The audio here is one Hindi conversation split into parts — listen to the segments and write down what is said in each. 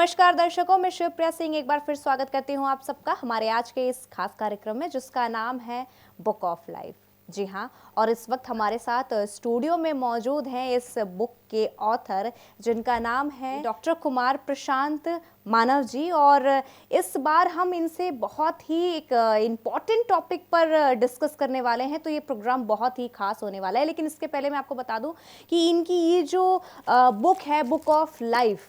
नमस्कार दर्शकों, मैं शिवप्रिया सिंह एक बार फिर स्वागत करती हूं आप सबका हमारे आज के इस खास कार्यक्रम में जिसका नाम है बुक ऑफ लाइफ। जी हाँ, और इस वक्त हमारे साथ स्टूडियो में मौजूद हैं इस बुक के ऑथर जिनका नाम है डॉक्टर कुमार प्रशांत मानव जी। और इस बार हम इनसे बहुत ही एक इम्पॉर्टेंट टॉपिक पर डिस्कस करने वाले हैं, तो ये प्रोग्राम बहुत ही खास होने वाला है। लेकिन इसके पहले मैं आपको बता दूं कि इनकी ये जो बुक है बुक ऑफ लाइफ,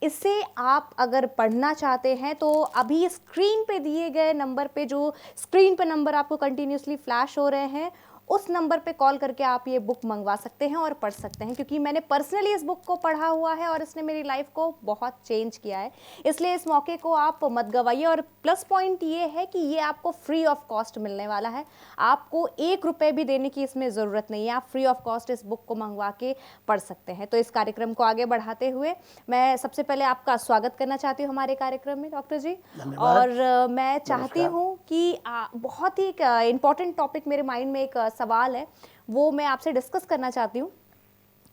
इसे आप अगर पढ़ना चाहते हैं तो अभी स्क्रीन पे दिए गए नंबर पे, जो स्क्रीन पे नंबर आपको कंटिन्यूसली फ्लैश हो रहे हैं, उस नंबर पे कॉल करके आप ये बुक मंगवा सकते हैं और पढ़ सकते हैं। क्योंकि मैंने पर्सनली इस बुक को पढ़ा हुआ है और इसने मेरी लाइफ को बहुत चेंज किया है, इसलिए इस मौके को आप मत गवाइए। और प्लस पॉइंट ये है कि ये आपको फ्री ऑफ कॉस्ट मिलने वाला है, आपको 1 रुपये भी देने की इसमें ज़रूरत नहीं है। आप फ्री ऑफ कॉस्ट इस बुक को मंगवा के पढ़ सकते हैं। तो इस कार्यक्रम को आगे बढ़ाते हुए मैं सबसे पहले आपका स्वागत करना चाहती हूँ हमारे कार्यक्रम में डॉक्टर जी। और मैं चाहती हूँ कि बहुत ही इम्पॉर्टेंट टॉपिक मेरे माइंड में एक सवाल है, वो मैं आपसे डिस्कस करना चाहती हूँ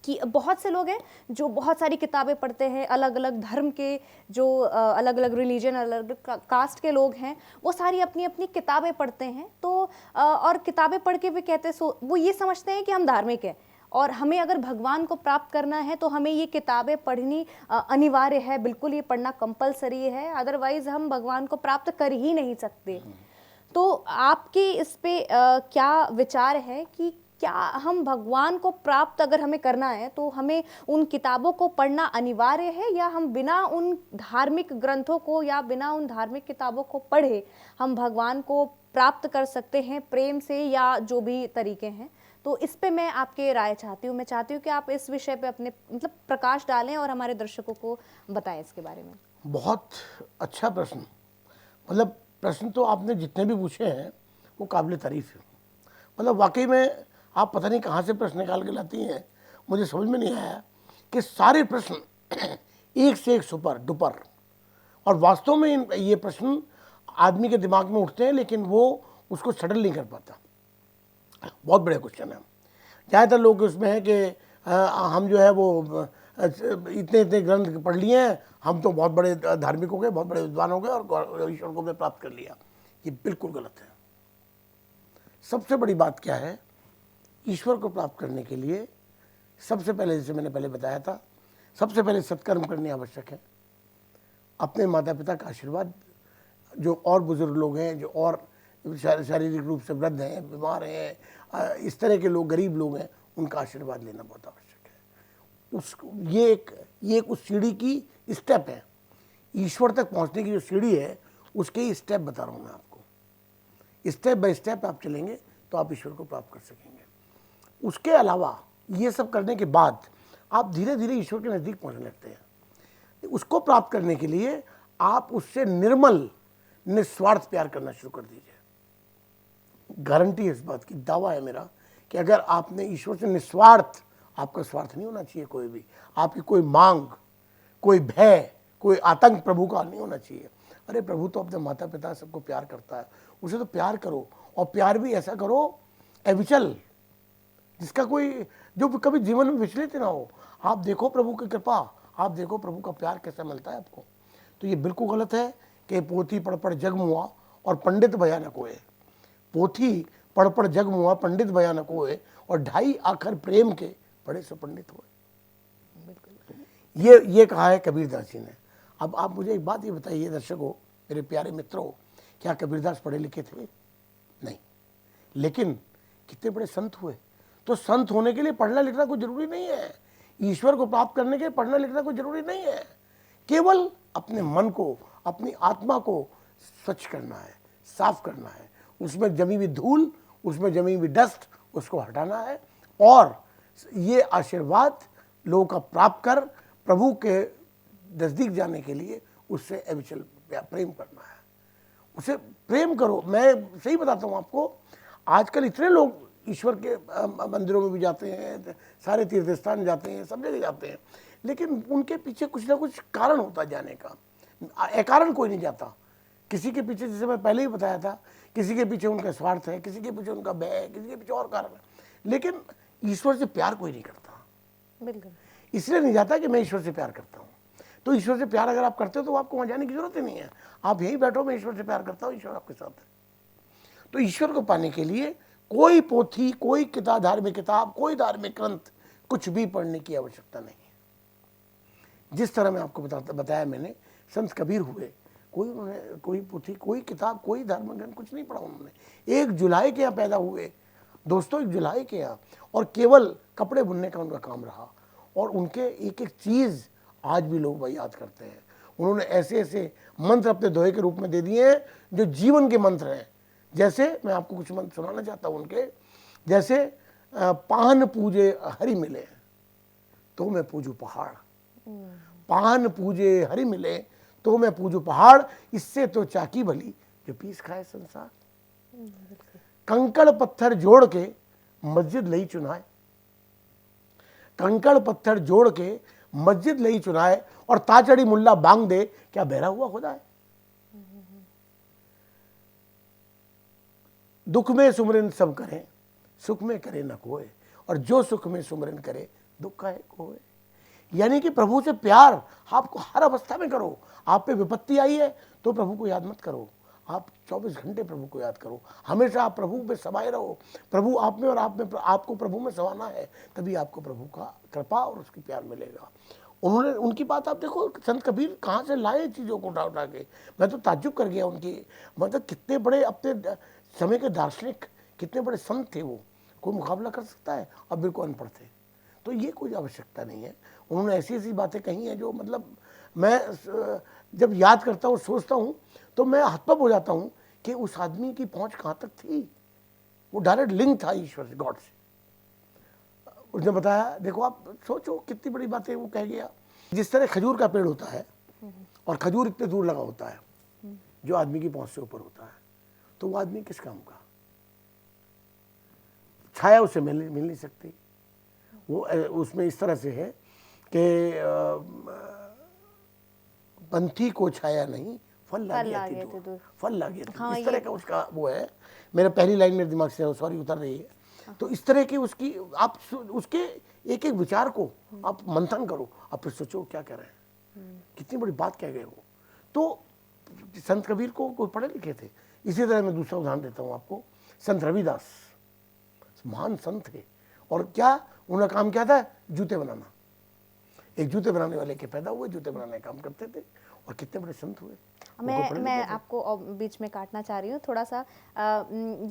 कि बहुत से लोग हैं जो बहुत सारी किताबें पढ़ते हैं, अलग अलग धर्म के, जो अलग अलग रिलीजन, अलग अलग कास्ट के लोग हैं, वो सारी अपनी अपनी किताबें पढ़ते हैं। तो और किताबें पढ़ के भी कहते वो ये समझते हैं कि हम धार्मिक हैं और हमें अगर भगवान को प्राप्त करना है तो हमें ये किताबें पढ़नी अनिवार्य है, बिल्कुल ये पढ़ना कंपलसरी है, अदरवाइज हम भगवान को प्राप्त कर ही नहीं सकते। तो आपके इस पे क्या विचार है कि क्या हम भगवान को प्राप्त अगर हमें करना है तो हमें उन किताबों को पढ़ना अनिवार्य है, या हम बिना उन धार्मिक ग्रंथों को या बिना उन धार्मिक किताबों को पढ़े हम भगवान को प्राप्त कर सकते हैं प्रेम से, या जो भी तरीके हैं? तो इस पे मैं आपके राय चाहती हूँ। मैं चाहती हूँ कि आप इस विषय पे अपने मतलब प्रकाश डालें और हमारे दर्शकों को बताएं इसके बारे में। बहुत अच्छा प्रश्न। मतलब प्रश्न तो आपने जितने भी पूछे हैं वो काबिल तारीफ है। मतलब वाकई में आप पता नहीं कहाँ से प्रश्न निकाल के लाती हैं, मुझे समझ में नहीं आया कि सारे प्रश्न एक से एक सुपर डुपर। और वास्तव में ये प्रश्न आदमी के दिमाग में उठते हैं लेकिन वो उसको सेटल नहीं कर पाता। बहुत बड़े क्वेश्चन है। ज़्यादातर लोग उसमें है कि हम जो है वो इतने इतने ग्रंथ पढ़ लिए हैं, हम तो बहुत बड़े धार्मिक हो गए, बहुत बड़े विद्वान हो गए और ईश्वर को भी प्राप्त कर लिया। ये बिल्कुल गलत है। सबसे बड़ी बात क्या है, ईश्वर को प्राप्त करने के लिए सबसे पहले, जैसे मैंने पहले बताया था, सबसे पहले सत्कर्म करने आवश्यक है। अपने माता पिता का आशीर्वाद, जो और बुजुर्ग लोग हैं, जो और शारीरिक रूप से वृद्ध हैं, बीमार हैं, इस तरह के लोग, गरीब लोग हैं, उनका आशीर्वाद लेना बहुत आवश्यक है। ये एक उस सीढ़ी की स्टेप है। ईश्वर तक पहुंचने की जो सीढ़ी है उसके ही स्टेप बता रहा हूँ मैं आपको। स्टेप बाय स्टेप आप चलेंगे तो आप ईश्वर को प्राप्त कर सकेंगे। उसके अलावा ये सब करने के बाद आप धीरे धीरे ईश्वर के नज़दीक पहुंचने लगते हैं। उसको प्राप्त करने के लिए आप उससे निर्मल निस्वार्थ प्यार करना शुरू कर दीजिए। गारंटी है इस बात की, दावा है मेरा कि अगर आपने ईश्वर से निस्वार्थ, आपका स्वार्थ नहीं होना चाहिए कोई भी, आपकी कोई मांग, कोई भय, कोई आतंक प्रभु का नहीं होना चाहिए। अरे प्रभु तो अपने माता पिता सबको प्यार करता है, उसे तो प्यार करो, और प्यार भी ऐसा करो अविचल, जिसका कोई, जो कभी जीवन में विचलित ना हो। आप देखो प्रभु की कृपा, आप देखो प्रभु का प्यार कैसा मिलता है आपको। तो ये बिल्कुल गलत है कि पोथी पढ़ पढ़ जग मुआ और पंडित भया न कोय। पोथी पढ़ पढ़ जग मुआ, पंडित भया न कोय, और 2.5 आखर प्रेम के बड़े से पंडित हुए। ये कहा है कबीरदास जी ने। अब आप मुझे एक बात ये बताइए दर्शकों, मेरे प्यारे मित्रों, क्या कबीरदास पढ़े लिखे थे? नहीं, लेकिन कितने बड़े संत हुए। तो संत होने के लिए पढ़ना लिखना कोई जरूरी नहीं है, ईश्वर को प्राप्त करने के लिए पढ़ना लिखना कोई जरूरी नहीं है। केवल अपने मन को, अपनी आत्मा को स्वच्छ करना है, साफ करना है, उसमें जमी हुई धूल, उसमें जमी हुई डस्ट, उसको हटाना है, और ये आशीर्वाद लोगों का प्राप्त कर प्रभु के नजदीक जाने के लिए उससे अविचल प्रेम करना है। उसे प्रेम करो। मैं सही बताता हूँ आपको, आजकल इतने लोग ईश्वर के मंदिरों में भी जाते हैं, सारे तीर्थ स्थान जाते हैं, सब जगह जाते हैं, लेकिन उनके पीछे कुछ ना कुछ कारण होता जाने का। अकारण कोई नहीं जाता। किसी के पीछे, जैसे मैं पहले ही बताया था, किसी के पीछे उनका स्वार्थ है, किसी के पीछे उनका भय है, किसी के पीछे और कारण है, लेकिन ईश्वर से प्यार कोई नहीं करता। बिल्कुल। इसलिए नहीं जाता कि मैं ईश्वर से प्यार करता हूँ। तो ईश्वर से प्यार अगर आप करते हो तो आपको वहाँ जाने की जरूरत ही नहीं है, आप यहीं बैठो, मैं ईश्वर से प्यार करता हूँ, ईश्वर आपके साथ है। तो ईश्वर को पाने के लिए कोई पोथी, कोई किताब, धार्मिक किताब, कोई धार्मिक ग्रंथ, कुछ भी पढ़ने की आवश्यकता नहीं है। जिस तरह मैं आपको बताया मैंने, संत कबीर हुए, उन्होंने कोई पोथी, कोई किताब, कोई धार्मिक ग्रंथ कुछ नहीं पढ़ा उन्होंने। 1 जुलाई के यहाँ पैदा हुए दोस्तों, 1 जुलाई के यहाँ, और केवल कपड़े बुनने का उनका काम रहा, और उनके एक एक चीज़ आज भी लोग भाई याद करते हैं। उन्होंने ऐसे ऐसे मंत्र अपने दोहे के रूप में दे दिए हैं जो जीवन के मंत्र हैं। जैसे मैं आपको कुछ मंत्र सुनाना चाहता हूँ उनके, जैसे पान पूजे हरि मिले तो मैं पूजू पहाड़, पान पूजे हरि मिले तो मैं पूजू पहाड़, इससे तो चाकी भली जो पीस खाए संसार। कंकड़ पत्थर जोड़ के मस्जिद लई चुनाए, कंकड़ पत्थर जोड़ के मस्जिद लई चुनाए, और ताचड़ी मुल्ला बांग दे, क्या बहरा हुआ खुदा है। दुख में सुमरन सब करें, सुख में करे न कोई, और जो सुख में सुमरन करे दुख का है कोई। यानी कि प्रभु से प्यार आपको हर अवस्था में करो। आप पे विपत्ति आई है तो प्रभु को याद मत करो, आप 24 घंटे प्रभु को याद करो, हमेशा आप प्रभु में समाये रहो। प्रभु आप में और आप में, आपको प्रभु में समाना है, तभी आपको प्रभु का कृपा और उसकी प्यार मिलेगा। उन्होंने, उनकी बात आप देखो, संत कबीर कहाँ से लाए चीज़ों को उठा उठा के, मैं तो ताज्जुब कर गया उनकी, मतलब कितने बड़े अपने समय के दार्शनिक, कितने बड़े संत थे वो, कोई मुकाबला कर सकता है। अब बिल्कुल अनपढ़ थे, तो ये कोई आवश्यकता नहीं है। उन्होंने ऐसी ऐसी बातें कही हैं जो मतलब मैं जब याद करता हूँ, सोचता हूँ, तो मैं हतपप हो जाता हूँ कि उस आदमी की पहुँच कहाँ तक थी। वो डायरेक्ट लिंक था ईश्वर से, गॉड से। उसने बताया, देखो आप सोचो कितनी बड़ी बातें वो कह गया। जिस तरह खजूर का पेड़ होता है और खजूर इतने दूर लगा होता है, जो आदमी की पहुँच से ऊपर होता है, तो वो आदमी किस काम का, छाया उसे मिल नहीं सकती। वो उसमें इस तरह से है कि पंथी को छाया नहीं, फल लागे दूर, फल लागे। हाँ, इस तरह का उसका वो है। मेरा पहली लाइन मेरे दिमाग से सॉरी उतर रही है। तो इस तरह की उसकी, आप उसके एक एक विचार को आप मंथन करो, आप फिर सोचो क्या कह रहे हैं, कितनी बड़ी बात कह गए वो। तो संत कबीर को कोई पढ़े लिखे थे। इसी तरह मैं दूसरा उदाहरण देता हूँ आपको, संत रविदास महान संत थे, और क्या उन्होंने काम किया था, जूते बनाना। एक जूते बनाने वाले के पैदा हुए, जूते बनाने का काम करते थे, और कितने बड़े संत हुए। मैं आपको बीच में काटना चाह रही हूँ थोड़ा सा।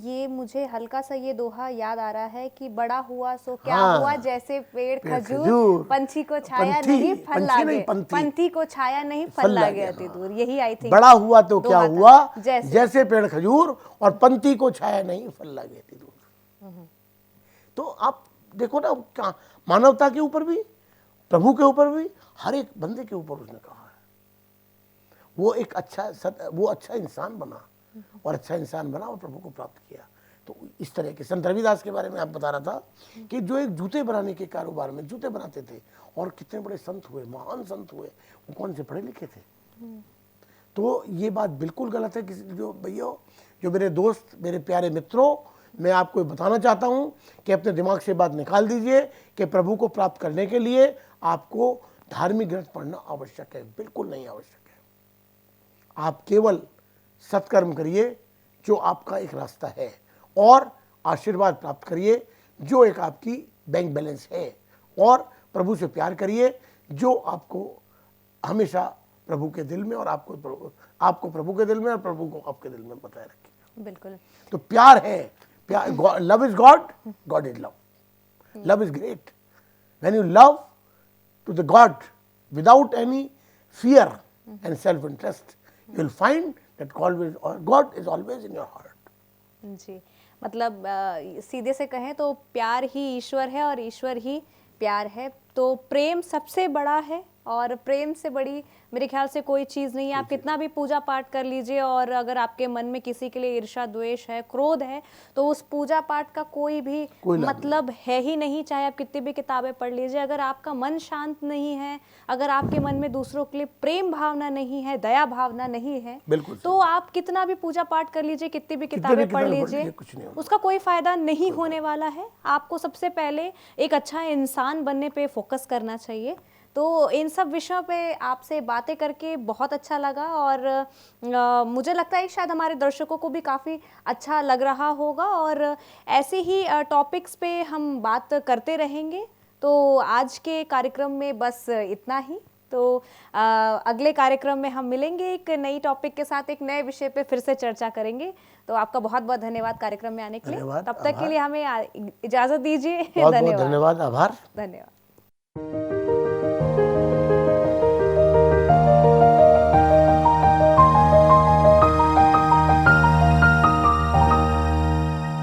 ये मुझे हल्का सा ये दोहा याद आ रहा है कि बड़ा हुआ सो क्या हुआ, जैसे पेड़ खजूर, पंछी को छाया नहीं फल लागे, पंथी को छाया नहीं फल लागे अति दूर। यही आई थिंक, बड़ा हुआ तो क्या हुआ, जैसे पेड़ खजूर, और पंथी को छाया नहीं फल लागे अति दूर। तो आप देखो ना, क्या मानवता के ऊपर भी, प्रभु के ऊपर भी, हर एक बंदे के ऊपर उसने कहा है। वो एक वो अच्छा इंसान बना, और अच्छा इंसान बना और प्रभु को प्राप्त किया। तो इस तरह के संत रविदास के बारे में आप बता रहा था कि जो एक जूते बनाने के कारोबार में जूते बनाते थे, और कितने बड़े संत हुए, महान संत हुए। वो कौन से पढ़े लिखे थे। तो ये बात बिल्कुल गलत है। किसी जो भैया, जो मेरे दोस्त, मेरे प्यारे मित्रों, मैं आपको बताना चाहता हूं कि अपने दिमाग से बात निकाल दीजिए कि प्रभु को प्राप्त करने के लिए आपको धार्मिक ग्रंथ पढ़ना आवश्यक है। बिल्कुल नहीं आवश्यक है। आप केवल सत्कर्म करिए जो आपका एक रास्ता है, और आशीर्वाद प्राप्त करिए जो एक आपकी बैंक बैलेंस है, और प्रभु से प्यार करिए जो आपको हमेशा प्रभु के दिल में, और आपको प्रभु के दिल में, और प्रभु को आपके दिल में बताए रखिए। बिल्कुल। तो प्यार है, प्यार, love is God, God is love, love is great. When you love to the God without any fear and self interest, you will find that God is always in your heart. जी, मतलब सीधे से कहें तो प्यार ही ईश्वर है, और ईश्वर ही प्यार है। तो प्रेम सबसे बड़ा है, और प्रेम से बड़ी मेरे ख्याल से कोई चीज़ नहीं है। आप कितना भी पूजा पाठ कर लीजिए, और अगर आपके मन में किसी के लिए ईर्ष्या, द्वेष है, क्रोध है, तो उस पूजा पाठ का कोई भी मतलब है ही नहीं। चाहे आप कितनी भी किताबें पढ़ लीजिए, अगर आपका मन शांत नहीं है, अगर आपके मन में दूसरों के लिए प्रेम भावना नहीं है, दया भावना नहीं है, तो आप कितना भी पूजा पाठ कर लीजिए, कितनी भी किताबें पढ़ लीजिए, उसका कोई फायदा नहीं होने वाला है। आपको सबसे पहले एक अच्छा इंसान बनने पे फोकस करना चाहिए। तो इन सब विषयों पे आपसे बातें करके बहुत अच्छा लगा और मुझे लगता है शायद हमारे दर्शकों को भी काफ़ी अच्छा लग रहा होगा और ऐसे ही टॉपिक्स पे हम बात करते रहेंगे। तो आज के कार्यक्रम में बस इतना ही। तो अगले कार्यक्रम में हम मिलेंगे एक नई टॉपिक के साथ, एक नए विषय पे फिर से चर्चा करेंगे। तो आपका बहुत बहुत धन्यवाद कार्यक्रम में आने के लिए। धन्यवाद, तब तक के लिए हमें इजाज़त दीजिए। बहुत बहुत धन्यवाद। धन्यवाद, आभार। धन्यवाद।